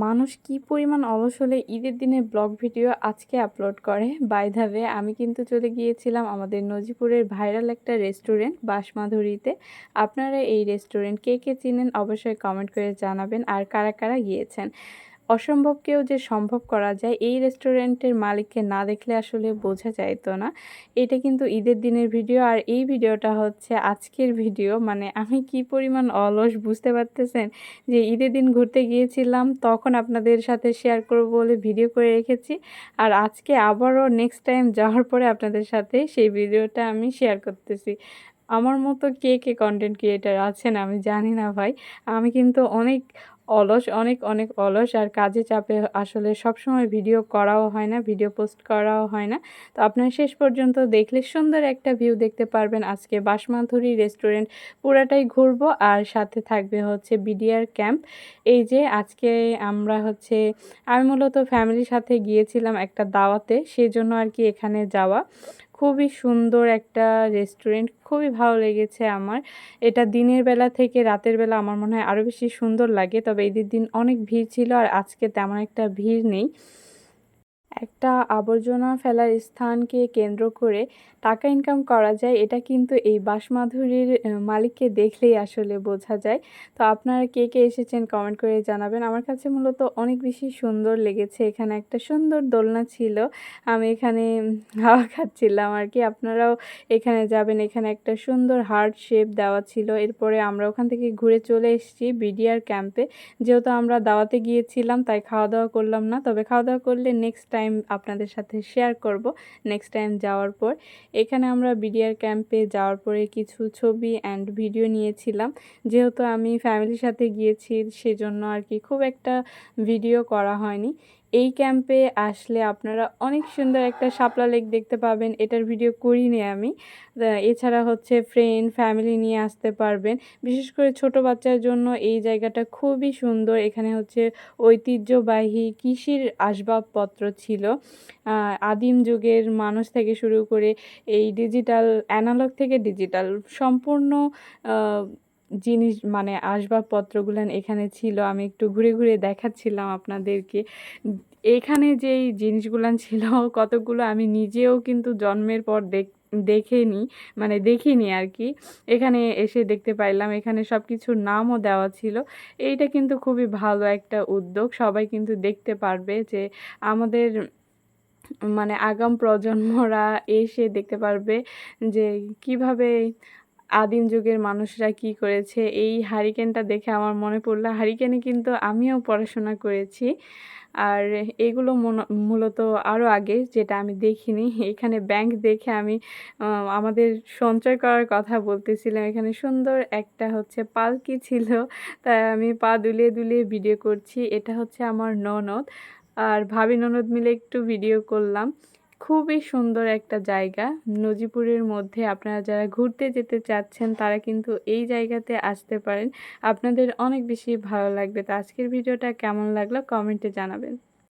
মানুষ কি পরিমাণ অলস হলে ঈদের দিনে ব্লগ ভিডিও আজকে আপলোড করে। বাই দ্য ওয়ে আমি কিন্তু চলে গিয়েছিলাম আমাদের নজিপুরের ভাইরাল একটা রেস্টুরেন্ট বাঁশমাধুরীতে। আপনারা এই রেস্টুরেন্ট কে কে চিনেন অবশ্যই কমেন্ট করে জানাবেন, আর কারা কারা গিয়েছেন। অসম্ভবকেও যে সম্ভব করা যায় এই রেস্টুরেন্টের মালিককে না দেখলে আসলে বোঝা যাইতো না। এটা কিন্তু ঈদের দিনের ভিডিও, আর এই ভিডিওটা হচ্ছে আজকের ভিডিও। মানে আমি কি পরিমাণ অলস বুঝতে পারতেছেন, যে ঈদের দিন ঘুরতে গিয়েছিলাম তখন আপনাদের সাথে শেয়ার করব বলে ভিডিও করে রেখেছি, আর আজকে আবারও নেক্সট টাইম যাওয়ার পরে আপনাদের সাথে সেই ভিডিওটা আমি শেয়ার করতেছি। আমার মতো কে কে কন্টেন্ট ক্রিয়েটার আছেন আমি জানি না ভাই। আমি কিন্তু অনেক অলস, অনেক অনেক অলস, আর কাজে চাপে আসলে সবসময় ভিডিও করাও হয় না, ভিডিও পোস্ট করাও হয় না। তো আপনারা শেষ পর্যন্ত দেখলে সুন্দর একটা ভিউ দেখতে পারবেন। আজকে বাঁশমাধুরী রেস্টুরেন্ট পুরাটাই ঘুরবো, আর সাথে থাকবে হচ্ছে বিডিআর ক্যাম্প। এই যে আজকে আমরা হচ্ছে আমি মূলত ফ্যামিলির সাথে গিয়েছিলাম একটা দাওয়াতে, সেজন্য আর কি এখানে যাওয়া। খুবই সুন্দর একটা রেস্টুরেন্ট, খুবই ভালো লেগেছে আমার। এটা দিনের বেলা থেকে রাতের বেলা আমার মনে হয় আরও বেশি সুন্দর লাগে, তবে ঈদের দিন অনেক ভিড় ছিল, আর আজকে তেমন একটা ভিড় নেই। একটা আবর্জনা ফেলার স্থানকে কেন্দ্র করে টাকা ইনকাম করা যায়, এটা কিন্তু এই বাঁশমাধুরীর মালিককে দেখলেই আসলে বোঝা যায়। তো আপনারা কে কে এসেছেন কমেন্ট করে জানাবেন। আমার কাছে মূলত অনেক বেশি সুন্দর লেগেছে। এখানে একটা সুন্দর দোলনা ছিল, আমি এখানে হাওয়া খাচ্ছিলাম আর কি। আপনারাও এখানে যাবেন, এখানে একটা সুন্দর হার্ট শেপ দেওয়া ছিল। এরপরে আমরা ওখান থেকে ঘুরে চলে এসেছি বিডিআর ক্যাম্পে। যেহেতু আমরা দাওয়াতে গিয়েছিলাম তাই খাওয়া দাওয়া করলাম না, তবে খাওয়া দাওয়া করলে নেক্সট টাইম আপনাদের সাথে শেয়ার করব নেক্সট টাইম যাওয়ার পর। এখানে আমরা বিডিআর ক্যাম্পে যাওয়ার পরে কিছু ছবি অ্যান্ড ভিডিও নিয়েছিলাম। যেহেতু আমি ফ্যামিলির সাথে গিয়েছি সেজন্য আর কি খুব একটা ভিডিও করা হয়নি। এই ক্যাম্পে আসলে আপনারা অনেক সুন্দর একটা শাপলা লেক দেখতে পাবেন, এটার ভিডিও করিনি আমি। এছাড়া হচ্ছে ফ্রেন্ড ফ্যামিলি নিয়ে আসতে পারবেন। বিশেষ করে ছোট বাচ্চার জন্য এই জায়গাটা খুবই সুন্দর। এখানে হচ্ছে ঐতিহ্যবাহী কৃষির আসবাবপত্র ছিল, আদিম যুগের মানুষ থেকে শুরু করে এই ডিজিটাল, অ্যানালগ থেকে ডিজিটাল সম্পূর্ণ জিনিস, মানে আসবাবপত্রগুলান এখানে ছিল। আমি একটু ঘুরে ঘুরে দেখাচ্ছিলাম আপনাদেরকে। এখানে যেই জিনিসগুলান ছিল কতগুলো আমি নিজেও কিন্তু জন্মের পর দেখেনি, মানে দেখিনি আর কি। এখানে এসে দেখতে পাইলাম, এখানে সব কিছুর নামও দেওয়া ছিল। এইটা কিন্তু খুবই ভালো একটা উদ্যোগ, সবাই কিন্তু দেখতে পারবে যে আমাদের মানে আগাম প্রজন্মরা এসে দেখতে পারবে যে কিভাবে আদিম যুগের মানুষরা কি করেছে। এই হারিকেনটা দেখে আমার মনে পড়লো, হারিকেনে কিন্তু আমিও পড়াশোনা করেছি। আর এগুলো মূলত আরও আগে, যেটা আমি দেখিনি। এখানে ব্যাংক দেখে আমি আমাদের সঞ্চয় করার কথা বলতেছিলাম। এখানে সুন্দর একটা হচ্ছে পালকি ছিল, তাই আমি পা দুলিয়ে দুলিয়ে ভিডিও করছি। এটা হচ্ছে আমার ননদ আর ভাবি ননদ মিলে একটু ভিডিও করলাম। খুবই সুন্দর একটা জায়গা নজিপুরের মধ্যে। আপনারা যারা ঘুরতে যেতে চাচ্ছেন তারা কিন্তু এই জায়গাতে আসতে পারেন, আপনাদের অনেক বেশি ভালো লাগবে। তো আজকের ভিডিওটা কেমন লাগলো কমেন্টে জানাবেন।